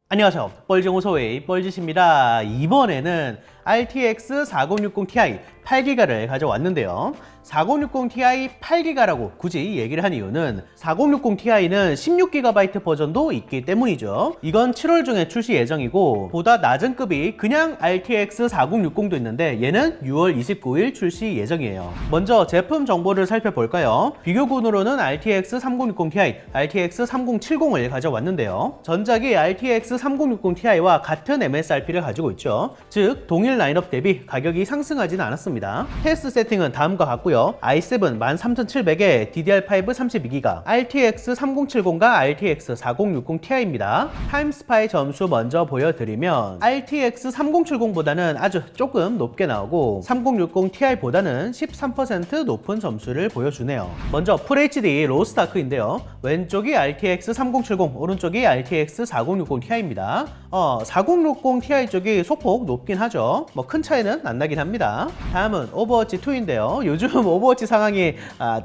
안녕하세요. 뻘정호소의 뻘짓입니다. 이번에는 RTX 4060 Ti 8기가를 가져왔는데요. 4060 Ti 8기가라고 굳이 얘기를 한 이유는 4060 Ti는 16GB 버전도 있기 때문이죠. 이건 7월 중에 출시 예정이고 보다 낮은 급이 그냥 RTX 4060도 있는데 얘는 6월 29일 출시 예정이에요. 먼저 제품 정보를 살펴볼까요? 비교군으로는 RTX 3060 Ti, RTX 3070을 가져왔는데요. 전작이 RTX 3060 Ti와 같은 MSRP를 가지고 있죠. 즉 동일 라인업 대비 가격이 상승하지는 않았습니다. 테스트 세팅은 다음과 같고요. i7 13700에 DDR5 32기가, RTX 3070과 RTX 4060 Ti입니다. 타임스파이 점수 먼저 보여드리면 RTX 3070보다는 아주 조금 높게 나오고 3060 Ti보다는 13% 높은 점수를 보여주네요. 먼저 FHD 로스타크인데요. 왼쪽이 RTX 3070, 오른쪽이 RTX 4060 Ti입니다. 4060 Ti 쪽이 소폭 높긴 하죠. 뭐 큰 차이는 안 나긴 합니다. 다음은 오버워치 2인데요. 요즘 오버워치 상황이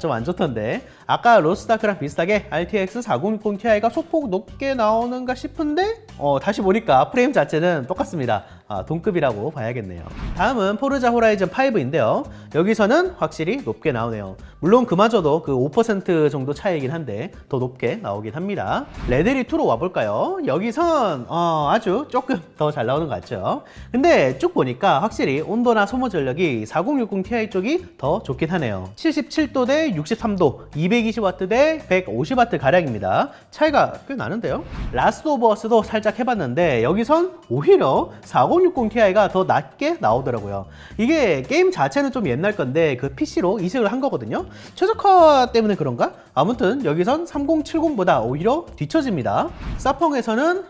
좀 안 좋던데 아까 로스타크랑 비슷하게 RTX 4060 Ti가 소폭 높게 나오는가 싶은데 다시 보니까 프레임 자체는 똑같습니다. 동급이라고 봐야겠네요. 다음은 포르자 호라이즌 5인데요. 여기서는 확실히 높게 나오네요. 물론 그마저도 그 5% 정도 차이긴 한데 더 높게 나오긴 합니다. 레데리 2로 와볼까요? 여기선 아주 조금 더 잘 나오는 것 같죠. 근데 쭉 보니까 확실히 온도나 소모 전력이 4060 Ti 쪽이 더 좋긴 하네요. 77도 대 63도, 220W 대 150W 가량입니다. 차이가 꽤 나는데요. 라스트 오브 어스도 살짝 해봤는데 여기선 오히려 4060 Ti가 더 낮게 나오더라고요. 이게 게임 자체는 좀 옛날 건데 그 PC로 이식을 한 거거든요. 최적화 때문에 그런가? 아무튼 여기선 3070보다 오히려 뒤처집니다. 사펑에서는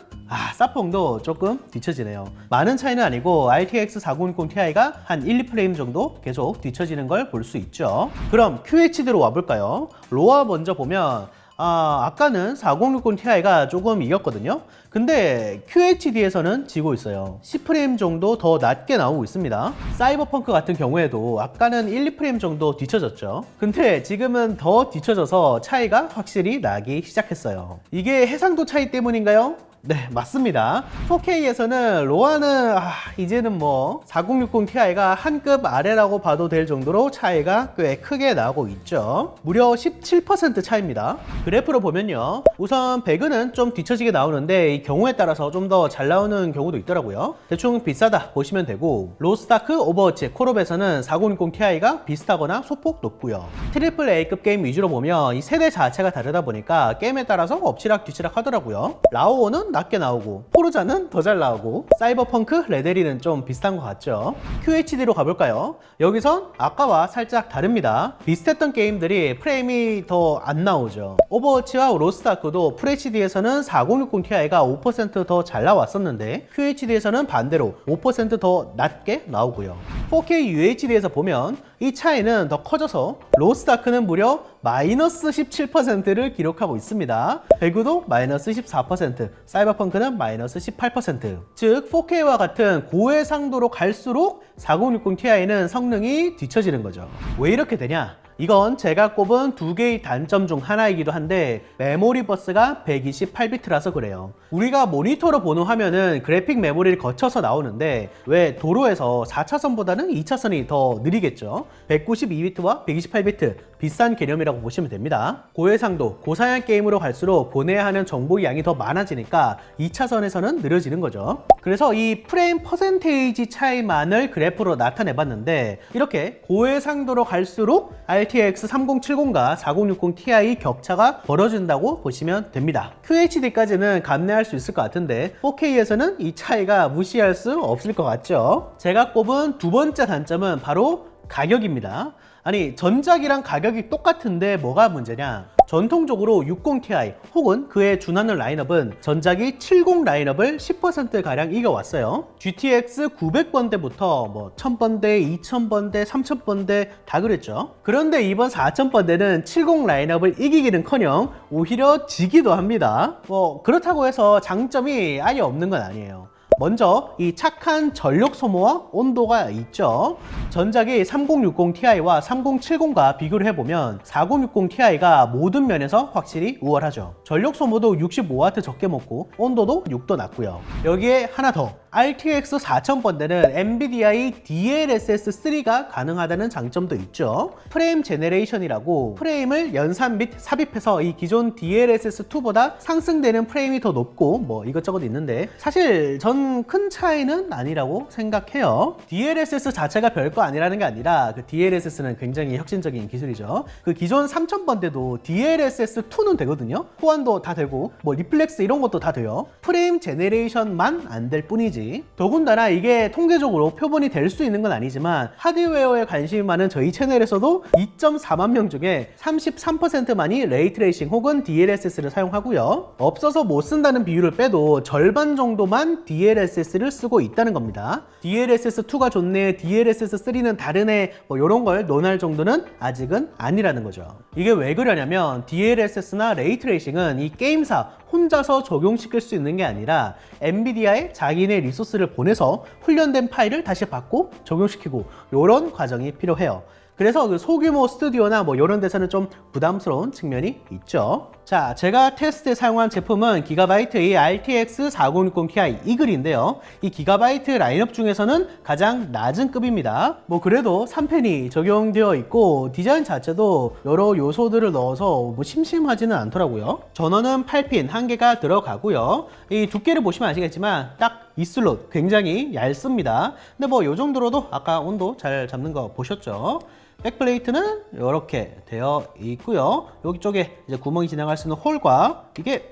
사펑도 조금 뒤처지네요. 많은 차이는 아니고 RTX 4060 Ti가 한 1, 2프레임 정도 계속 뒤처지는 걸 볼 수 있죠. 그럼 QHD로 와볼까요? 로아 먼저 보면 아까는 4060 Ti가 조금 이겼거든요. 근데 QHD에서는 지고 있어요. 10프레임 정도 더 낮게 나오고 있습니다. 사이버펑크 같은 경우에도 아까는 1, 2프레임 정도 뒤쳐졌죠. 근데 지금은 더 뒤쳐져서 차이가 확실히 나기 시작했어요. 이게 해상도 차이 때문인가요? 네, 맞습니다. 4K에서는 로아는 이제는 뭐 4060 Ti가 한 급 아래라고 봐도 될 정도로 차이가 꽤 크게 나오고 있죠. 무려 17% 차이입니다. 그래프로 보면요. 우선 배그는 좀 뒤처지게 나오는데 이 경우에 따라서 좀 더 잘 나오는 경우도 있더라고요. 대충 비싸다 보시면 되고 로스타크, 오버워치, 콜옵에서는 4060 Ti가 비슷하거나 소폭 높고요. 트리플 A급 게임 위주로 보면 이 세대 자체가 다르다 보니까 게임에 따라서 엎치락 뒤치락 하더라고요. 라오어는 낮게 나오고 포르자는 더 잘 나오고 사이버펑크, 레데리는 좀 비슷한 것 같죠. QHD로 가볼까요? 여기선 아까와 살짝 다릅니다. 비슷했던 게임들이 프레임이 더 안 나오죠. 오버워치와 로스트아크도 FHD에서는 4060 Ti가 5% 더 잘 나왔었는데 QHD에서는 반대로 5% 더 낮게 나오고요. 4K UHD에서 보면 이 차이는 더 커져서 로스트아크는 무려 마이너스 17%를 기록하고 있습니다. 배그도 마이너스 14%, 사이버펑크는 마이너스 18%. 즉 4K와 같은 고해상도로 갈수록 4060 Ti는 성능이 뒤처지는 거죠. 왜 이렇게 되냐? 이건 제가 꼽은 두 개의 단점 중 하나이기도 한데 메모리 버스가 128비트라서 그래요. 우리가 모니터로 보는 화면은 그래픽 메모리를 거쳐서 나오는데 왜 도로에서 4차선보다는 2차선이 더 느리겠죠. 192비트와 128비트 비싼 개념이라고 보시면 됩니다. 고해상도, 고사양 게임으로 갈수록 보내야 하는 정보 양이 더 많아지니까 2차선에서는 느려지는 거죠. 그래서 이 프레임 퍼센테이지 차이만을 그래프로 나타내봤는데 이렇게 고해상도로 갈수록 RTX 3070과 4060 Ti 격차가 벌어진다고 보시면 됩니다. QHD까지는 감내할 수 있을 것 같은데 4K에서는 이 차이가 무시할 수 없을 것 같죠. 제가 꼽은 두 번째 단점은 바로 가격입니다. 아니 전작이랑 가격이 똑같은데 뭐가 문제냐? 전통적으로 60ti 혹은 그에 준하는 라인업은 전작이 70 라인업을 10%가량 이겨왔어요. GTX 900번대부터 뭐 1000번대, 2000번대, 3000번대 다 그랬죠. 그런데 이번 4000번대는 70 라인업을 이기기는커녕 오히려 지기도 합니다. 뭐 그렇다고 해서 장점이 아예 없는 건 아니에요. 먼저 이 착한 전력 소모와 온도가 있죠. 전작의 3060 Ti와 3070과 비교를 해보면 4060 Ti가 모든 면에서 확실히 우월하죠. 전력 소모도 65W 적게 먹고 온도도 6도 낮고요. 여기에 하나 더, RTX 4000번대는 엔비디아의 DLSS3가 가능하다는 장점도 있죠. 프레임 제네레이션이라고 프레임을 연산 및 삽입해서 이 기존 DLSS2보다 상승되는 프레임이 더 높고 뭐 이것저것 있는데 사실 전 큰 차이는 아니라고 생각해요. DLSS 자체가 별거 아니라는 게 아니라 그 DLSS는 굉장히 혁신적인 기술이죠. 그 기존 3000번대도 DLSS2는 되거든요. 호환도 다 되고 뭐 리플렉스 이런 것도 다 돼요. 프레임 제네레이션만 안 될 뿐이지. 더군다나 이게 통계적으로 표본이 될 수 있는 건 아니지만 하드웨어에 관심이 많은 저희 채널에서도 2.4만 명 중에 33%만이 레이트레이싱 혹은 DLSS를 사용하고요. 없어서 못 쓴다는 비율을 빼도 절반 정도만 DLSS를 쓰고 있다는 겁니다. DLSS2가 좋네, DLSS3는 다르네 뭐 이런 걸 논할 정도는 아직은 아니라는 거죠. 이게 왜 그러냐면 DLSS나 레이트레이싱은 이 게임사 혼자서 적용시킬 수 있는 게 아니라 엔비디아에 자기네 리소스를 보내서 훈련된 파일을 다시 받고 적용시키고 이런 과정이 필요해요. 그래서 그 소규모 스튜디오나 뭐 이런 데서는 좀 부담스러운 측면이 있죠. 자, 제가 테스트에 사용한 제품은 기가바이트의 RTX 4060 Ti 이글인데요. 이 기가바이트 라인업 중에서는 가장 낮은 급입니다. 뭐 그래도 3펜이 적용되어 있고 디자인 자체도 여러 요소들을 넣어서 뭐 심심하지는 않더라고요. 전원은 8핀 1개가 들어가고요. 이 두께를 보시면 아시겠지만 딱 이 슬롯 굉장히 얇습니다. 근데 뭐 이 정도로도 아까 온도 잘 잡는 거 보셨죠? 백플레이트는 이렇게 되어 있고요. 여기 쪽에 이제 구멍이 지나갈 수 있는 홀과 이게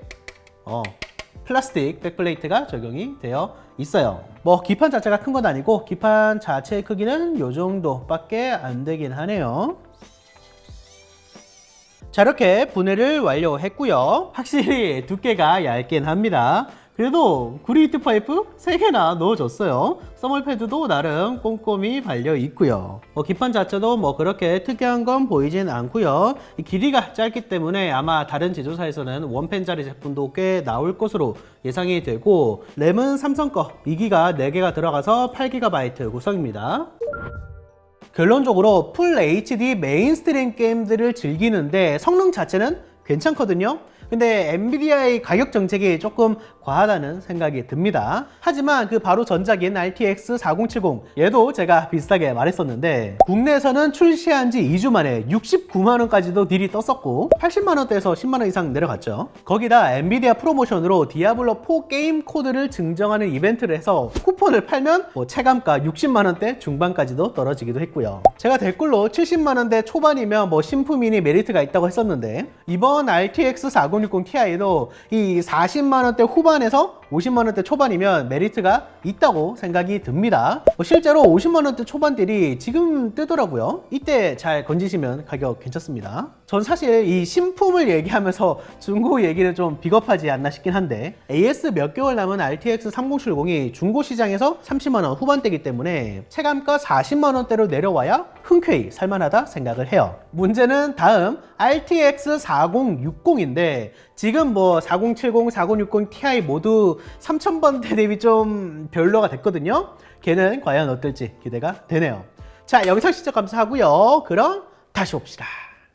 플라스틱 백플레이트가 적용이 되어 있어요. 뭐 기판 자체가 큰 건 아니고 기판 자체의 크기는 이 정도밖에 안 되긴 하네요. 자, 이렇게 분해를 완료했고요. 확실히 두께가 얇긴 합니다. 그래도 구리히트 파이프 3개나 넣어줬어요. 써멀 패드도 나름 꼼꼼히 발려 있고요. 기판 자체도 뭐 그렇게 특이한 건 보이진 않고요. 이 길이가 짧기 때문에 아마 다른 제조사에서는 원펜짜리 제품도 꽤 나올 것으로 예상이 되고, 램은 삼성 거 2기가 4개가 들어가서 8GB 구성입니다. 결론적으로 풀 HD 메인스트림 게임들을 즐기는데 성능 자체는 괜찮거든요. 근데 엔비디아의 가격 정책이 조금 과하다는 생각이 듭니다. 하지만 그 바로 전작인 RTX 4070 얘도 제가 비슷하게 말했었는데 국내에서는 출시한 지 2주 만에 69만원까지도 딜이 떴었고 80만원대에서 10만원 이상 내려갔죠. 거기다 엔비디아 프로모션으로 디아블로4 게임 코드를 증정하는 이벤트를 해서 쿠폰을 팔면 뭐 체감가 60만원대 중반까지도 떨어지기도 했고요. 제가 댓글로 70만원대 초반이면 뭐 신품이니 메리트가 있다고 했었는데 이번 RTX 4060 Ti도 이 40만원대 후반에서 50만원대 초반이면 메리트가 있다고 생각이 듭니다. 실제로 50만원대 초반들이 지금 뜨더라고요. 이때 잘 건지시면 가격 괜찮습니다. 전 사실 이 신품을 얘기하면서 중고 얘기는 좀 비겁하지 않나 싶긴 한데 AS 몇 개월 남은 RTX 3070이 중고 시장에서 30만원 후반대이기 때문에 체감가 40만원대로 내려와야 흔쾌히 살만하다 생각을 해요. 문제는 다음 RTX 4060인데 지금 뭐 4070, 4060 Ti 모두 3000번대 대비 좀 별로가 됐거든요. 걔는 과연 어떨지 기대가 되네요. 자, 영상 시청 감사하고요. 그럼 다시 봅시다.